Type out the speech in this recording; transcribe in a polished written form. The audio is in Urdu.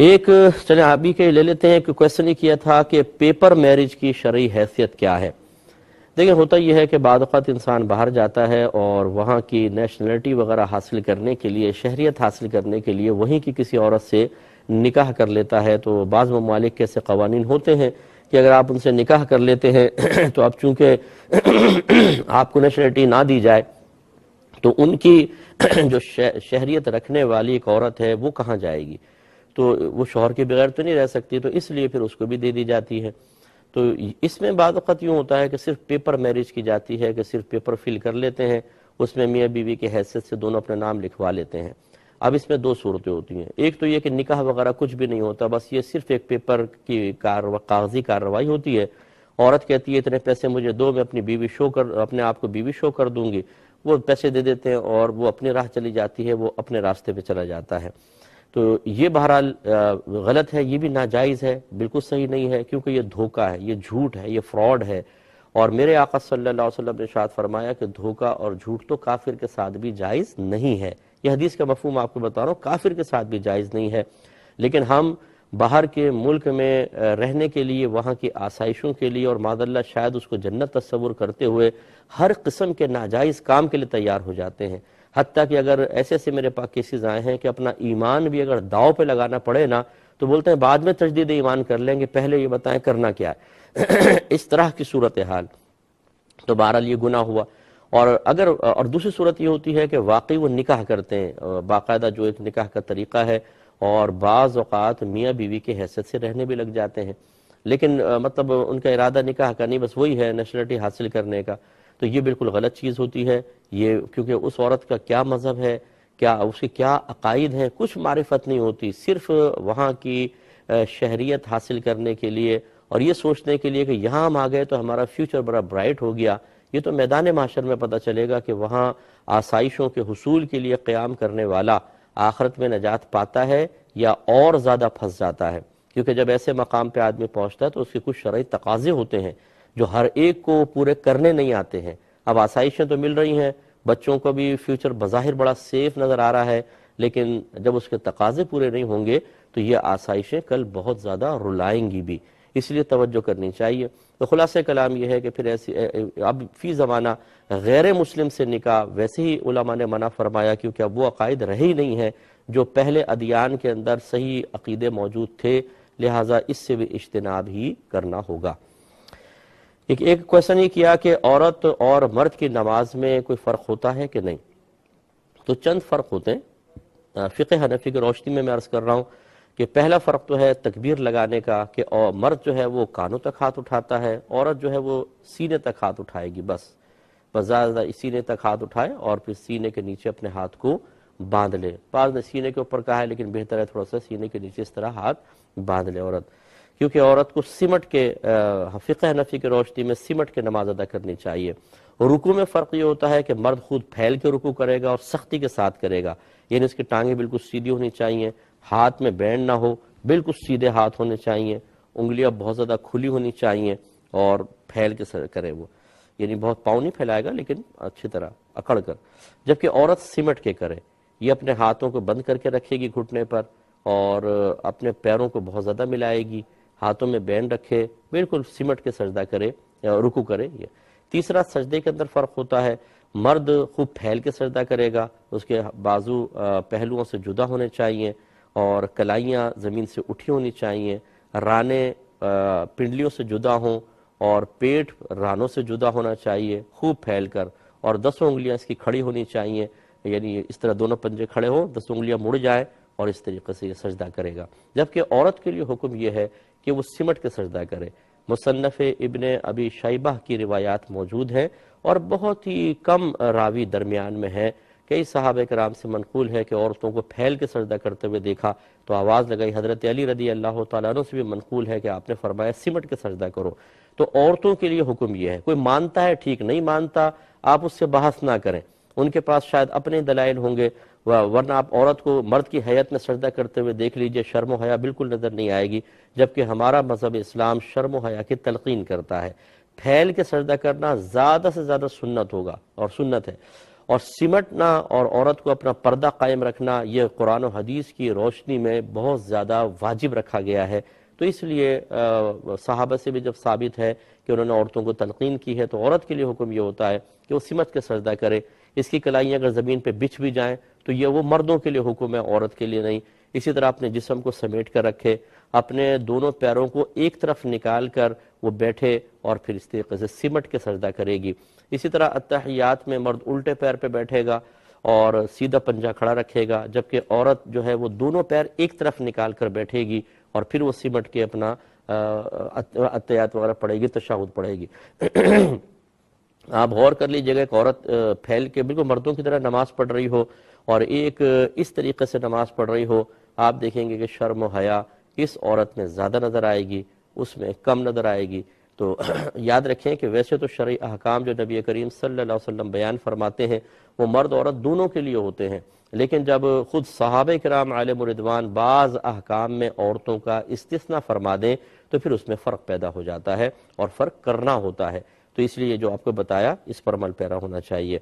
ایک چلیں آپ بھی کہ لے لیتے ہیں کہ کویسچن یہ کیا تھا کہ پیپر میرج کی شرعی حیثیت کیا ہے۔ دیکھیں ہوتا یہ ہے کہ بعض اوقات انسان باہر جاتا ہے اور وہاں کی نیشنلٹی وغیرہ حاصل کرنے کے لیے، شہریت حاصل کرنے کے لیے وہیں کی کسی عورت سے نکاح کر لیتا ہے۔ تو بعض ممالک کے ایسے قوانین ہوتے ہیں کہ اگر آپ ان سے نکاح کر لیتے ہیں تو اب چونکہ آپ کو نیشنلٹی نہ دی جائے تو ان کی جو شہریت رکھنے والی ایک عورت ہے وہ کہاں جائے گی؟ تو وہ شوہر کے بغیر تو نہیں رہ سکتی، تو اس لیے پھر اس کو بھی دے دی جاتی ہے۔ تو اس میں بعض اوقات یوں ہوتا ہے کہ صرف پیپر میرج کی جاتی ہے کہ صرف پیپر فل کر لیتے ہیں، اس میں میاں بیوی کی حیثیت سے دونوں اپنے نام لکھوا لیتے ہیں۔ اب اس میں دو صورتیں ہوتی ہیں، ایک تو یہ کہ نکاح وغیرہ کچھ بھی نہیں ہوتا، بس یہ صرف ایک پیپر کی کاغذی کارروائی ہوتی ہے۔ عورت کہتی ہے اتنے پیسے مجھے دو، میں اپنے آپ کو بیوی شو کر دوں گی، وہ پیسے دے دیتے ہیں اور وہ اپنی راہ چلی جاتی ہے، وہ اپنے راستے پہ چلا جاتا ہے۔ تو یہ بہرحال غلط ہے، یہ بھی ناجائز ہے، بالکل صحیح نہیں ہے، کیونکہ یہ دھوکہ ہے، یہ جھوٹ ہے، یہ فراڈ ہے۔ اور میرے آقا صلی اللہ علیہ وسلم نے ارشاد فرمایا کہ دھوکہ اور جھوٹ تو کافر کے ساتھ بھی جائز نہیں ہے۔ یہ حدیث کا مفہوم آپ کو بتا رہا ہوں، کافر کے ساتھ بھی جائز نہیں ہے۔ لیکن ہم باہر کے ملک میں رہنے کے لیے، وہاں کی آسائشوں کے لیے، اور معاذ اللہ شاید اس کو جنت تصور کرتے ہوئے ہر قسم کے ناجائز کام کے لیے تیار ہو جاتے ہیں۔ حتیٰ کہ اگر ایسے میرے پاس کیسز آئے ہیں کہ اپنا ایمان بھی اگر داؤ پہ لگانا پڑے نا تو بولتے ہیں بعد میں تجدید ایمان کر لیں گے، پہلے یہ بتائیں کرنا کیا ہے۔ اس طرح کی صورتحال، تو بہرحال یہ گناہ ہوا۔ اور دوسری صورت یہ ہوتی ہے کہ واقعی وہ نکاح کرتے ہیں، باقاعدہ جو ایک نکاح کا طریقہ ہے، اور بعض اوقات میاں بیوی کی حیثیت سے رہنے بھی لگ جاتے ہیں، لیکن مطلب ان کا ارادہ نکاح کا نہیں، بس وہی ہے نیشنلٹی حاصل کرنے کا۔ تو یہ بالکل غلط چیز ہوتی ہے یہ، کیونکہ اس عورت کا کیا مذہب ہے، کیا اس کے کیا عقائد ہیں، کچھ معرفت نہیں ہوتی، صرف وہاں کی شہریت حاصل کرنے کے لیے اور یہ سوچنے کے لیے کہ یہاں ہم آ گئے تو ہمارا فیوچر بڑا برائٹ ہو گیا۔ یہ تو میدان محشر میں پتہ چلے گا کہ وہاں آسائشوں کے حصول کے لیے قیام کرنے والا آخرت میں نجات پاتا ہے یا اور زیادہ پھنس جاتا ہے۔ کیونکہ جب ایسے مقام پہ آدمی پہنچتا ہے تو اس کے کچھ شرعی تقاضے ہوتے ہیں جو ہر ایک کو پورے کرنے نہیں آتے ہیں۔ اب آسائشیں تو مل رہی ہیں، بچوں کو بھی فیوچر بظاہر بڑا سیف نظر آ رہا ہے، لیکن جب اس کے تقاضے پورے نہیں ہوں گے تو یہ آسائشیں کل بہت زیادہ رلائیں گی بھی، اس لیے توجہ کرنی چاہیے۔ تو خلاصہ کلام یہ ہے کہ پھر ایسی اب فی زمانہ غیر مسلم سے نکاح ویسے ہی علماء نے منع فرمایا، کیونکہ اب وہ عقائد رہے ہی نہیں ہیں جو پہلے ادیان کے اندر صحیح عقیدے موجود تھے، لہٰذا اس سے بھی اجتناب ہی کرنا ہوگا۔ ایک کویسچن یہ کیا کہ عورت اور مرد کی نماز میں کوئی فرق ہوتا ہے کہ نہیں؟ تو چند فرق ہوتے ہیں فقہ حنفی کی روشنی میں عرض کر رہا ہوں کہ پہلا فرق تو ہے تکبیر لگانے کا، کہ مرد جو ہے وہ کانوں تک ہاتھ اٹھاتا ہے، عورت جو ہے وہ سینے تک ہاتھ اٹھائے گی، بس زیادہ سینے تک ہاتھ اٹھائے اور پھر سینے کے نیچے اپنے ہاتھ کو باندھ لے۔ بعض نے سینے کے اوپر کہا ہے، لیکن بہتر ہے تھوڑا سا سینے کے نیچے اس طرح ہاتھ باندھ لے عورت، کیونکہ عورت کو سمٹ کے فقہ حنفی کی روشنی میں سمٹ کے نماز ادا کرنی چاہیے۔ رکوع میں فرق یہ ہوتا ہے کہ مرد خود پھیل کے رکوع کرے گا اور سختی کے ساتھ کرے گا، یعنی اس کی ٹانگیں بالکل سیدھی ہونی چاہیے، ہاتھ میں بینڈ نہ ہو، بالکل سیدھے ہاتھ ہونے چاہیے، انگلیاں بہت زیادہ کھلی ہونی چاہیے اور پھیل کے کرے وہ، یعنی بہت پاؤں نہیں پھیلائے گا لیکن اچھی طرح اکڑ کر۔ جبکہ عورت سمٹ کے کرے، یہ اپنے ہاتھوں کو بند کر کے رکھے گی گھٹنے پر اور اپنے پیروں کو بہت زیادہ ملائے گی، ہاتھوں میں بینڈ رکھے، بالکل سمٹ کے سجدہ کرے یا رکوع کرے۔ یہ تیسرا سجدے کے اندر فرق ہوتا ہے، مرد خوب پھیل کے سجدہ کرے گا، اس کے بازو پہلوؤں سے جدا ہونے چاہیے اور کلائیاں زمین سے اٹھی ہونی چاہیے، رانے پنڈلیوں سے جدا ہوں اور پیٹ رانوں سے جدا ہونا چاہیے خوب پھیل کر، اور 10 انگلیاں اس کی کھڑی ہونی چاہیے، یعنی اس طرح دونوں پنجے کھڑے ہوں، 10 انگلیاں مڑ جائیں اور اس طریقے سے یہ سجدہ کرے گا۔ جبکہ عورت کے لیے حکم یہ ہے کہ وہ سمٹ کے سجدہ کرے۔ مصنف ابن ابی شیبہ کی روایات موجود ہیں اور بہت ہی کم راوی درمیان میں ہیں، کئی صحابہ کرام سے منقول ہے کہ عورتوں کو پھیل کے سجدہ کرتے ہوئے دیکھا تو آواز لگائی۔ حضرت علی رضی اللہ تعالیٰ عنہ سے بھی منقول ہے کہ آپ نے فرمایا سمٹ کے سجدہ کرو۔ تو عورتوں کے لیے حکم یہ ہے، کوئی مانتا ہے ٹھیک، نہیں مانتا آپ اس سے بحث نہ کریں، ان کے پاس شاید اپنے دلائل ہوں گے، ورنہ آپ عورت کو مرد کی حیت میں سجدہ کرتے ہوئے دیکھ لیجئے، شرم و حیا بالکل نظر نہیں آئے گی، جبکہ ہمارا مذہب اسلام شرم و حیا کی تلقین کرتا ہے۔ پھیل کے سجدہ کرنا زیادہ سے زیادہ سنت ہوگا اور سنت ہے، اور سمٹنا اور عورت کو اپنا پردہ قائم رکھنا یہ قرآن و حدیث کی روشنی میں بہت زیادہ واجب رکھا گیا ہے. تو اس لیے صحابہ سے بھی جب ثابت ہے کہ انہوں نے عورتوں کو تلقین کی ہے تو عورت کے لیے حکم یہ ہوتا ہے کہ وہ سمٹ کے سجدہ کرے. اس کی کلائیاں اگر زمین پہ بچھ بھی جائیں تو یہ وہ مردوں کے لیے حکم ہے، عورت کے لیے نہیں. اسی طرح اپنے جسم کو سمیٹ کر رکھے، اپنے دونوں پیروں کو ایک طرف نکال کر وہ بیٹھے اور پھر اس طریقے سے سمٹ کے سجدہ کرے گی. اسی طرح اتحیات میں مرد الٹے پیر پہ بیٹھے گا اور سیدھا پنجہ کھڑا رکھے گا، جبکہ عورت جو ہے وہ دونوں پیر ایک طرف نکال کر بیٹھے گی اور پھر وہ سمٹ کے اپنا اتحیات وغیرہ پڑھے گی، تشہد پڑھے گی. آپ غور کر لیجئے گا، ایک عورت پھیل کے بالکل مردوں کی طرح نماز پڑھ رہی ہو اور ایک اس طریقے سے نماز پڑھ رہی ہو، آپ دیکھیں گے کہ شرم و حیا اس عورت میں زیادہ نظر آئے گی، اس میں کم نظر آئے گی. تو یاد رکھیں کہ ویسے تو شرعی احکام جو نبی کریم صلی اللہ علیہ وسلم بیان فرماتے ہیں وہ مرد عورت دونوں کے لیے ہوتے ہیں، لیکن جب خود صحابہ کرام علیہم رضوان بعض احکام میں عورتوں کا استثناء فرما دیں تو پھر اس میں فرق پیدا ہو جاتا ہے اور فرق کرنا ہوتا ہے. تو اس لیے جو آپ کو بتایا اس پر عمل پیرا ہونا چاہیے.